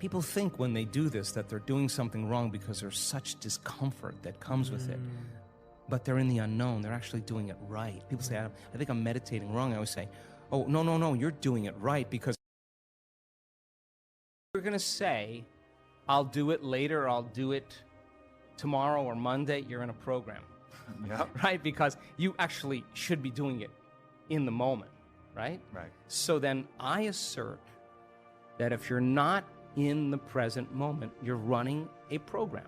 People think when they do this that they're doing something wrong because there's such discomfort that comes with it. But they're in the unknown. They're actually doing it right. People say, I think I'm meditating wrong. I always say, oh, no, you're doing it right, because you're going to say, I'll do it later, I'll do it tomorrow or Monday, you're in a program. Yep. Right? Because you actually should be doing it in the moment, right? Right. So then I assert that if you're not in the present moment, you're running a program.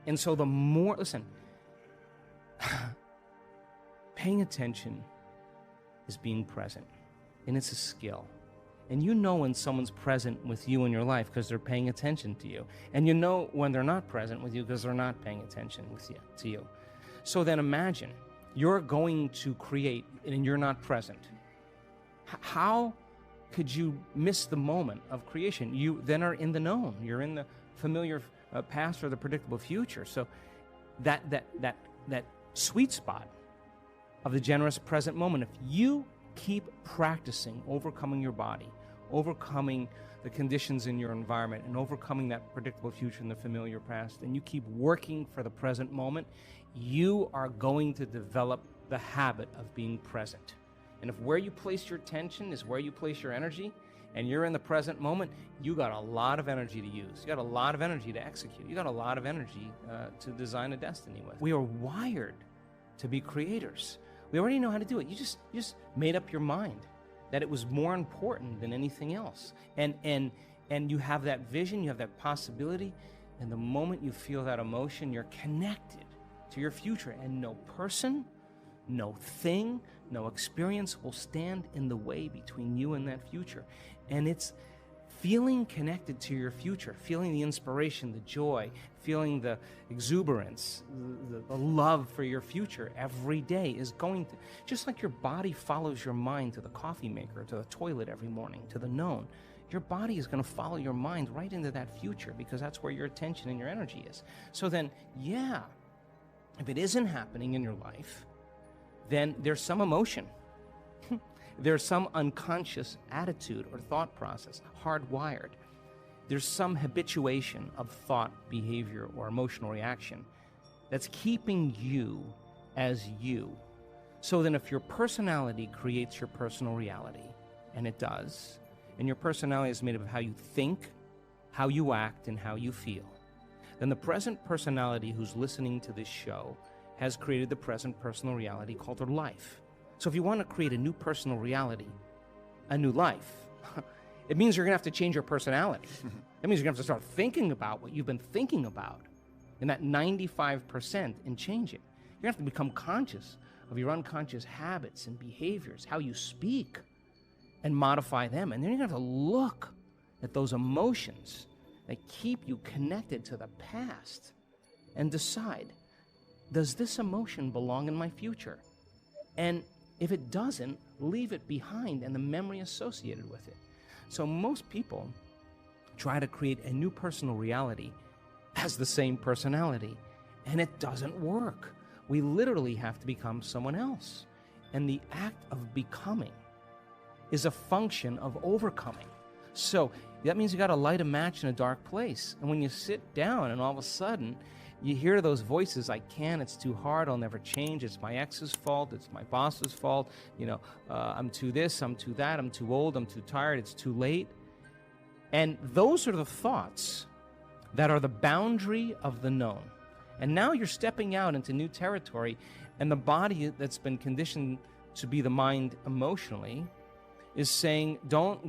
And so the more, listen, paying attention is being present, and it's a skill. And you know when someone's present with you in your life because they're paying attention to you. And you know when they're not present with you because they're not paying attention to you. So then imagine you're going to create and you're not present. How could you miss the moment of creation? You then are in the known. You're in the familiar past or the predictable future. So that sweet spot of the generous present moment, if you keep practicing overcoming your body, overcoming the conditions in your environment, and overcoming that predictable future and the familiar past, and you keep working for the present moment, you are going to develop the habit of being present. And if where you place your attention is where you place your energy, and you're in the present moment, you got a lot of energy to use. You got a lot of energy to execute. You got a lot of energy to design a destiny with. We are wired to be creators. We already know how to do it. You just made up your mind that it was more important than anything else. And you have that vision, you have that possibility, and the moment you feel that emotion, you're connected to your future. And no person, no thing, no experience will stand in the way between you and that future. And it's feeling connected to your future, feeling the inspiration, the joy, feeling the exuberance, the love for your future every day is going to, just like your body follows your mind to the coffee maker, to the toilet every morning, to the known, your body is going to follow your mind right into that future because that's where your attention and your energy is. So then, yeah, if it isn't happening in your life, then there's some emotion. There's some unconscious attitude or thought process, hardwired. There's some habituation of thought, behavior, or emotional reaction that's keeping you as you. So then if your personality creates your personal reality, and it does, and your personality is made up of how you think, how you act, and how you feel, then the present personality who's listening to this show has created the present personal reality called their life. So if you want to create a new personal reality, a new life, it means you're going to have to change your personality. That means you're going to have to start thinking about what you've been thinking about, and that 95%, and change it. You're going to have to become conscious of your unconscious habits and behaviors, how you speak, and modify them. And then you're going to have to look at those emotions that keep you connected to the past and decide, does this emotion belong in my future? And if it doesn't, leave it behind and the memory associated with it. So most people try to create a new personal reality as the same personality, and it doesn't work. We literally have to become someone else. And the act of becoming is a function of overcoming. So that means you got to light a match in a dark place. And when you sit down and all of a sudden you hear those voices, I can't, it's too hard, I'll never change, it's my ex's fault, it's my boss's fault, I'm too this, I'm too that, I'm too old, I'm too tired, it's too late. And those are the thoughts that are the boundary of the known. And now you're stepping out into new territory, and the body that's been conditioned to be the mind emotionally is saying, don't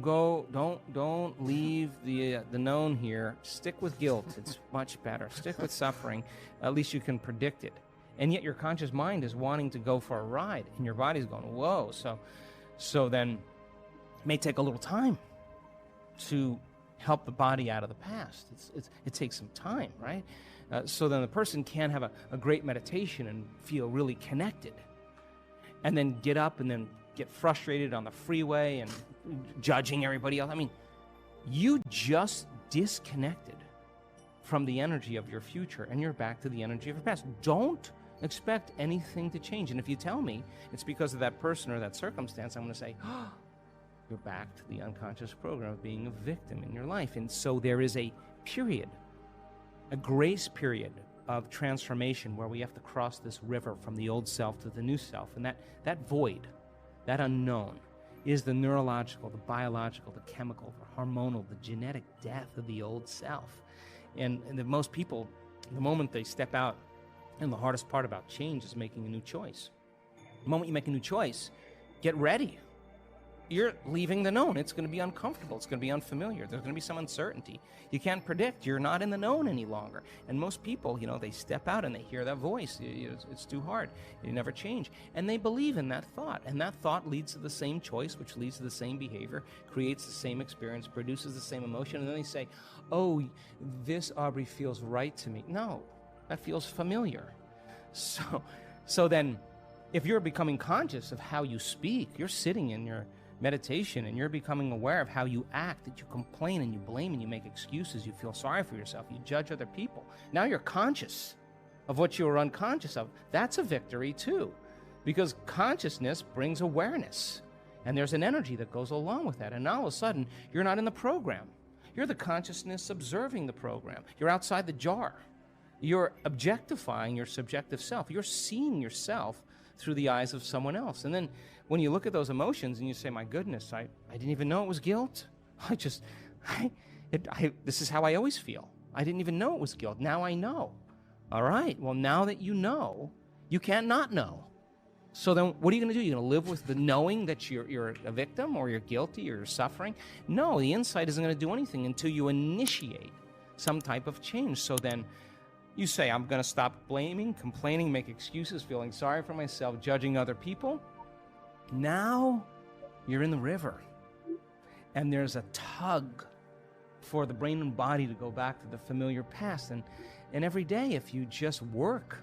leave the known here. Stick with guilt. It's much better. Stick with suffering. At least you can predict it. And yet your conscious mind is wanting to go for a ride, and your body's going, whoa. So then it may take a little time to help the body out of the past. It takes some time, right? So then the person can have a great meditation and feel really connected, and then get up and then get frustrated on the freeway and judging everybody else. I mean, you just disconnected from the energy of your future, and you're back to the energy of your past. Don't expect anything to change. And if you tell me it's because of that person or that circumstance, I'm going to say, oh, you're back to the unconscious program of being a victim in your life. And so there is a period, a grace period of transformation where we have to cross this river from the old self to the new self. And that void, that unknown, is the neurological, the biological, the chemical, the hormonal, the genetic death of the old self. And most people, the moment they step out, and the hardest part about change is making a new choice. The moment you make a new choice, get ready. You're leaving the known. It's going to be uncomfortable. It's going to be unfamiliar. There's going to be some uncertainty. You can't predict. You're not in the known any longer. And most people, they step out and they hear that voice. It's too hard. You never change. And they believe in that thought. And that thought leads to the same choice, which leads to the same behavior, creates the same experience, produces the same emotion. And then they say, oh, this, Aubrey, feels right to me. No, that feels familiar. So then, if you're becoming conscious of how you speak, you're sitting in your meditation and you're becoming aware of how you act, that you complain and you blame and you make excuses, you feel sorry for yourself, you judge other people. Now you're conscious of what you were unconscious of. That's a victory too, because consciousness brings awareness, and there's an energy that goes along with that. And now all of a sudden, you're not in the program. You're the consciousness observing the program. You're outside the jar. You're objectifying your subjective self. You're seeing yourself through the eyes of someone else. And then when you look at those emotions and you say, my goodness, I didn't even know it was guilt. This is how I always feel. I didn't even know it was guilt. Now I know. All right, well, now that you know, you can't not know. So then what are you going to do? You're going to live with the knowing that you're a victim, or you're guilty, or you're suffering? No, the insight isn't going to do anything until you initiate some type of change. So then you say, I'm going to stop blaming, complaining, make excuses, feeling sorry for myself, judging other people. Now you're in the river, and there's a tug for the brain and body to go back to the familiar past. And every day, if you just work,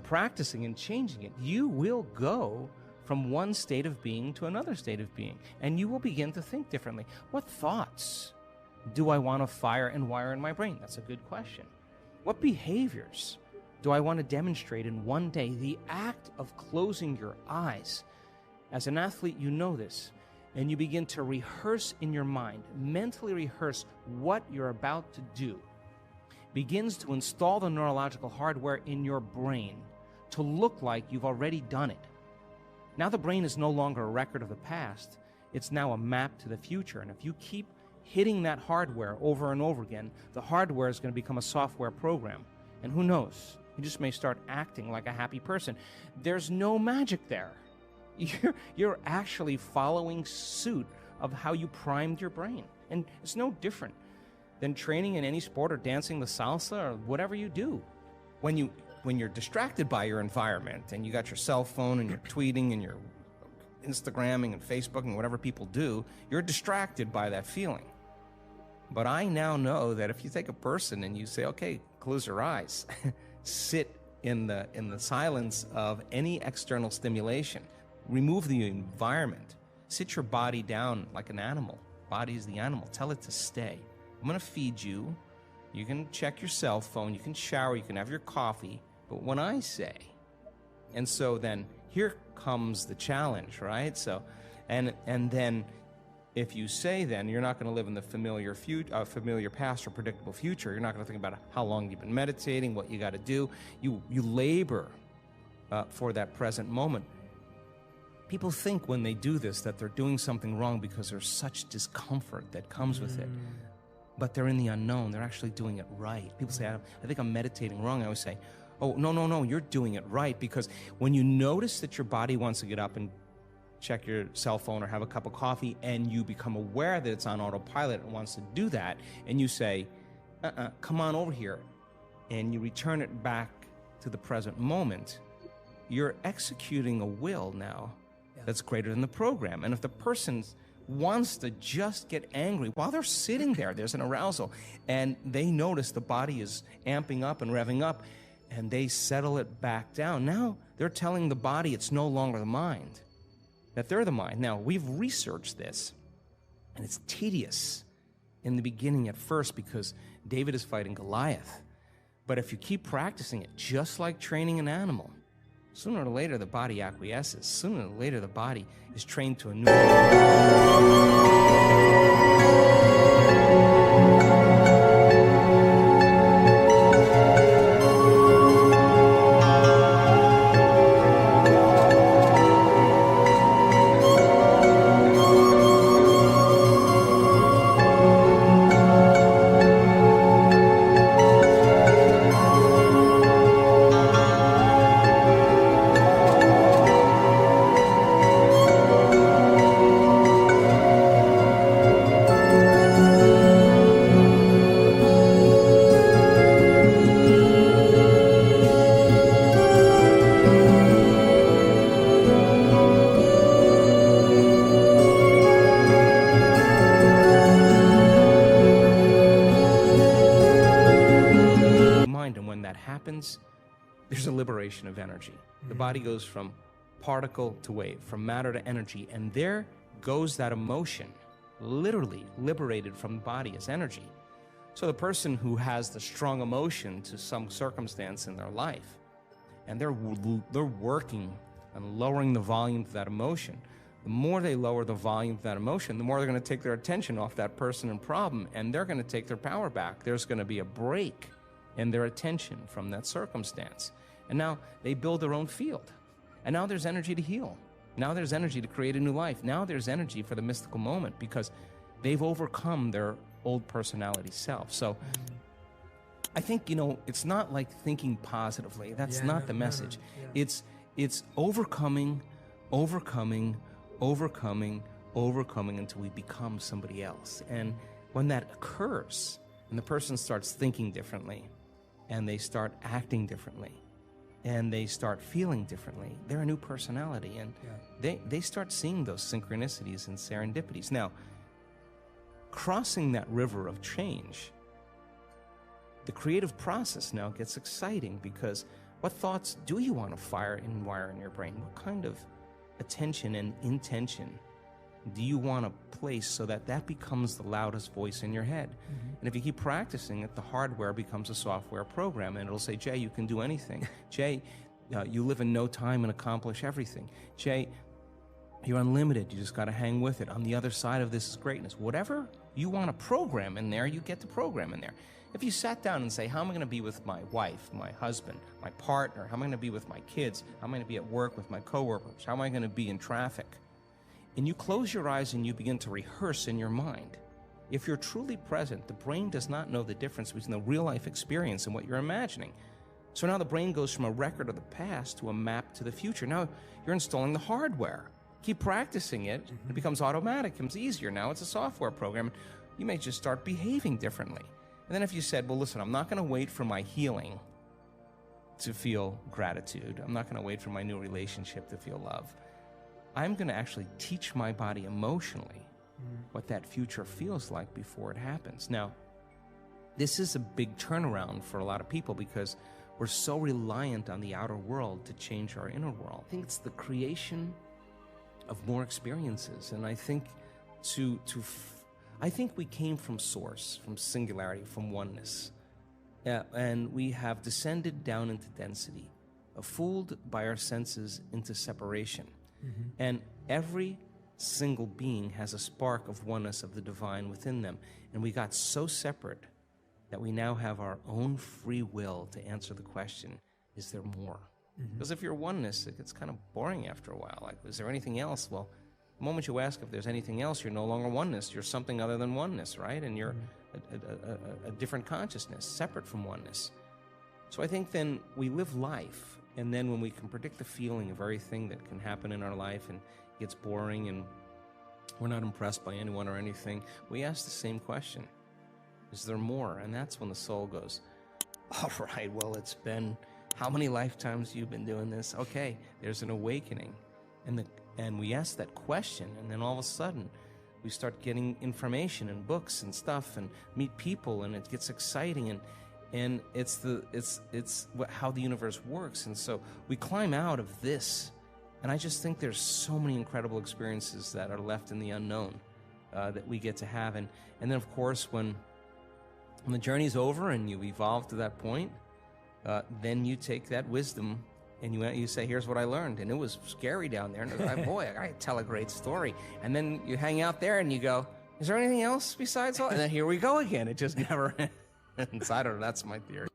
practicing and changing it, you will go from one state of being to another state of being, and you will begin to think differently. What thoughts do I want to fire and wire in my brain? That's a good question. What behaviors do I want to demonstrate in one day? The act of closing your eyes. As an athlete, you know this, and you begin to rehearse in your mind, mentally rehearse what you're about to do, begins to install the neurological hardware in your brain to look like you've already done it. Now the brain is no longer a record of the past. It's now a map to the future. And if you keep hitting that hardware over and over again, the hardware is going to become a software program. And who knows? You just may start acting like a happy person. There's no magic there. You're actually following suit of how you primed your brain. And it's no different than training in any sport or dancing the salsa or whatever you do. When you're distracted by your environment and you got your cell phone and you're tweeting and you're Instagramming and Facebooking, whatever people do, you're distracted by that feeling. But I now know that if you take a person and you say, okay, close your eyes, sit in the silence of any external stimulation, remove the environment, sit your body down like an animal. Body is the animal. Tell it to stay. I'm going to feed you. You can check your cell phone. You can shower. You can have your coffee. But when I say, and so then here comes the challenge, right? So, and then if you say then you're not going to live in the familiar past or predictable future, you're not going to think about how long you've been meditating, what you got to do. You labor for that present moment. People think when they do this that they're doing something wrong because there's such discomfort that comes with it. But they're in the unknown. They're actually doing it right. People say, I think I'm meditating wrong. I always say, oh, no, you're doing it right. Because when you notice that your body wants to get up and check your cell phone or have a cup of coffee, and you become aware that it's on autopilot and wants to do that, and you say, come on over here, and you return it back to the present moment, you're executing a will now that's greater than the program. And if the person wants to just get angry while they're sitting there, there's an arousal, and they notice the body is amping up and revving up, and they settle it back down. Now they're telling the body it's no longer the mind, that they're the mind. Now, we've researched this, and it's tedious in the beginning at first because David is fighting Goliath. But if you keep practicing it, just like training an animal, sooner or later the body acquiesces. Sooner or later the body is trained to a new mind. And when that happens, there's a liberation of energy. The body goes from particle to wave, from matter to energy, and there goes that emotion, literally liberated from the body as energy. So the person who has the strong emotion to some circumstance in their life, and they're working on lowering the volume of that emotion, the more they lower the volume of that emotion, the more they're going to take their attention off that person and problem, and they're going to take their power back. There's going to be a break in their attention from that circumstance. And now they build their own field. And now there's energy to heal. Now there's energy to create a new life. Now there's energy for the mystical moment because they've overcome their old personality self. So I think, it's not like thinking positively. That's not the message. It's overcoming until we become somebody else. And when that occurs, and the person starts thinking differently, and they start acting differently, and they start feeling differently, they're a new personality, and they start seeing those synchronicities and serendipities. Now, crossing that river of change, the creative process now gets exciting because what thoughts do you want to fire and wire in your brain? What kind of attention and intention do you want to place so that that becomes the loudest voice in your head? And if you keep practicing it, the hardware becomes a software program, and it'll say, Jay, you can do anything. Jay, you live in no time and accomplish everything. Jay, you're unlimited. You just got to hang with it. On the other side of this is greatness. Whatever you want to program in there, you get to program in there. If you sat down and say, how am I going to be with my wife, my husband, my partner? How am I going to be with my kids? How am I going to be at work with my coworkers? How am I going to be in traffic? And you close your eyes and you begin to rehearse in your mind. If you're truly present, the brain does not know the difference between the real life experience and what you're imagining. So now the brain goes from a record of the past to a map to the future. Now you're installing the hardware. Keep practicing it. It becomes automatic. It becomes easier. Now it's a software program. You may just start behaving differently. And then if you said, well, listen, I'm not going to wait for my healing to feel gratitude. I'm not going to wait for my new relationship to feel love. I'm going to actually teach my body emotionally what that future feels like before it happens. Now, this is a big turnaround for a lot of people because we're so reliant on the outer world to change our inner world. I think it's the creation of more experiences, and I think I think we came from source, from singularity, from oneness, and we have descended down into density, fooled by our senses into separation, and every single being has a spark of oneness of the divine within them, and we got so separate that we now have our own free will to answer the question, is there more? Because if you're oneness, it gets kind of boring after a while. Like, is there anything else? Well, the moment you ask if there's anything else, you're no longer oneness. You're something other than oneness, right? And you're a different consciousness, separate from oneness. So I think then we live life, and then when we can predict the feeling of everything that can happen in our life and it gets boring and we're not impressed by anyone or anything, we ask the same question. Is there more? And that's when the soul goes, all right, well, it's been how many lifetimes you've been doing this? Okay, there's an awakening. And we ask that question, and then all of a sudden, we start getting information and books and stuff and meet people, and it gets exciting, and it's how the universe works. And so we climb out of this, and I just think there's so many incredible experiences that are left in the unknown that we get to have. And then, of course, when the journey's over and you evolve to that point, then you take that wisdom and you say, here's what I learned. And it was scary down there. And boy, I tell a great story. And then you hang out there and you go, is there anything else besides all? And then here we go again. It just never ends. I don't know. That's my theory.